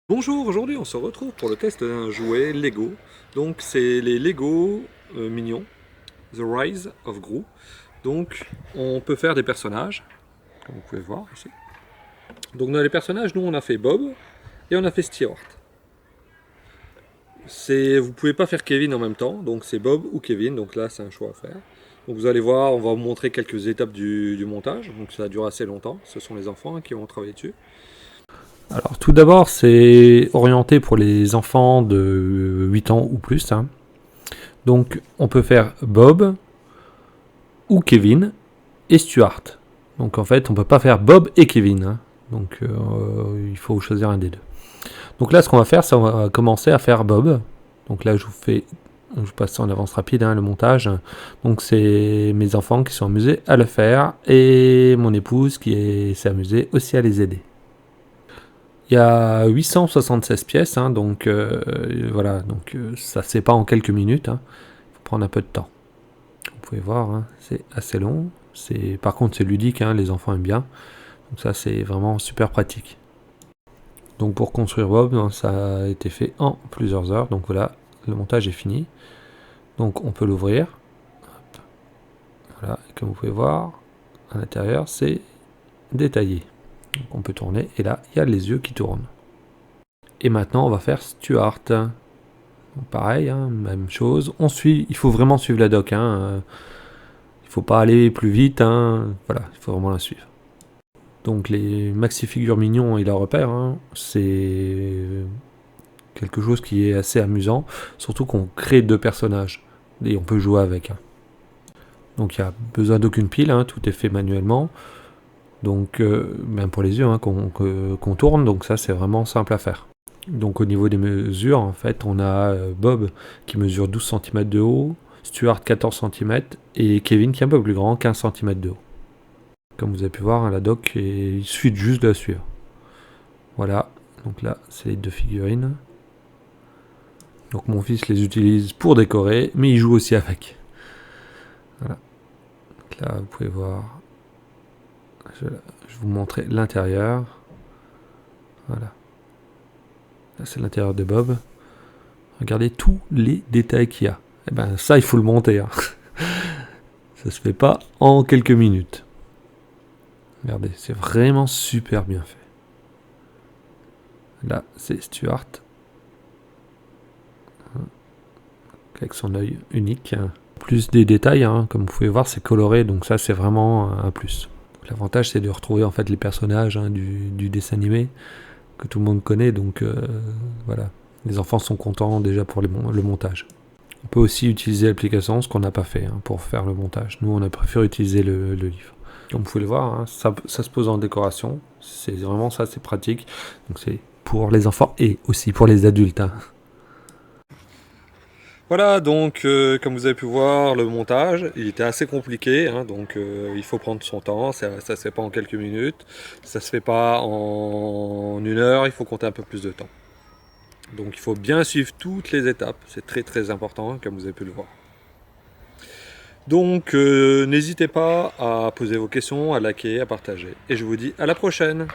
Bonjour, aujourd'hui on se retrouve pour le test d'un jouet Lego. Donc c'est les Lego Minions, The Rise of Gru. Donc on peut faire des personnages, comme vous pouvez voir ici. Donc dans les personnages, nous on a fait Bob et on a fait Stewart. Vous pouvez pas faire Kevin en même temps, donc c'est Bob ou Kevin, donc là c'est un choix à faire. Donc vous allez voir, on va vous montrer quelques étapes du montage, donc ça dure assez longtemps, ce sont les enfants qui vont travailler dessus. Alors tout d'abord, c'est orienté pour les enfants de 8 ans ou plus. Donc on peut faire Bob ou Kevin et Stuart. Donc en fait, on peut pas faire Bob et Kevin. Donc il faut choisir un des deux. Donc là, ce qu'on va faire, c'est on va commencer à faire Bob. Donc là, je vous passe ça en avance rapide, le montage. Donc c'est mes enfants qui sont amusés à le faire et mon épouse qui s'est amusée aussi à les aider. Il y a 876 pièces, donc voilà, donc ça se fait pas en quelques minutes. Il faut prendre un peu de temps. Vous pouvez voir, c'est assez long. Par contre, c'est ludique, les enfants aiment bien. Donc ça, c'est vraiment super pratique. Donc pour construire Bob, ça a été fait en plusieurs heures. Donc voilà, le montage est fini. Donc on peut l'ouvrir. Voilà, comme vous pouvez voir, à l'intérieur, c'est détaillé. Donc on peut tourner et là, il y a les yeux qui tournent. Et maintenant, on va faire Stuart. Donc pareil, même chose. Il faut vraiment suivre la doc. Il faut pas aller plus vite. Voilà, il faut vraiment la suivre. Donc les maxi figures mignons et la repère, c'est quelque chose qui est assez amusant. Surtout qu'on crée deux personnages et on peut jouer avec. Donc il n'y a besoin d'aucune pile, tout est fait manuellement. Donc même pour les yeux qu'on tourne, donc ça c'est vraiment simple à faire. Donc au niveau des mesures, en fait, on a Bob qui mesure 12 cm de haut, Stuart 14 cm et Kevin qui est un peu plus grand, 15 cm de haut. Comme vous avez pu voir, la doc, il suffit juste de la suivre. Voilà, donc là, c'est les deux figurines. Donc mon fils les utilise pour décorer, mais il joue aussi avec. Voilà. Donc là, vous pouvez voir. Je vais vous montrer l'intérieur. Voilà. Là, c'est l'intérieur de Bob. Regardez tous les détails qu'il y a. Et ben ça, il faut le monter. Ça se fait pas en quelques minutes. Regardez, c'est vraiment super bien fait. Là, c'est Stuart. Avec son œil unique. Plus des détails, comme vous pouvez voir, c'est coloré, donc ça, c'est vraiment un plus. L'avantage, c'est de retrouver en fait les personnages du dessin animé que tout le monde connaît, donc voilà. Les enfants sont contents déjà pour le montage. On peut aussi utiliser l'application, ce qu'on n'a pas fait pour faire le montage. Nous, on a préféré utiliser le livre. Comme vous pouvez le voir, ça se pose en décoration. C'est vraiment ça, c'est pratique. Donc c'est pour les enfants et aussi pour les adultes. Voilà, donc comme vous avez pu voir, le montage, il était assez compliqué, donc il faut prendre son temps, ça se fait pas en quelques minutes, ça se fait pas en une heure, il faut compter un peu plus de temps. Donc il faut bien suivre toutes les étapes, c'est très très important, comme vous avez pu le voir. Donc n'hésitez pas à poser vos questions, à liker, à partager. Et je vous dis à la prochaine.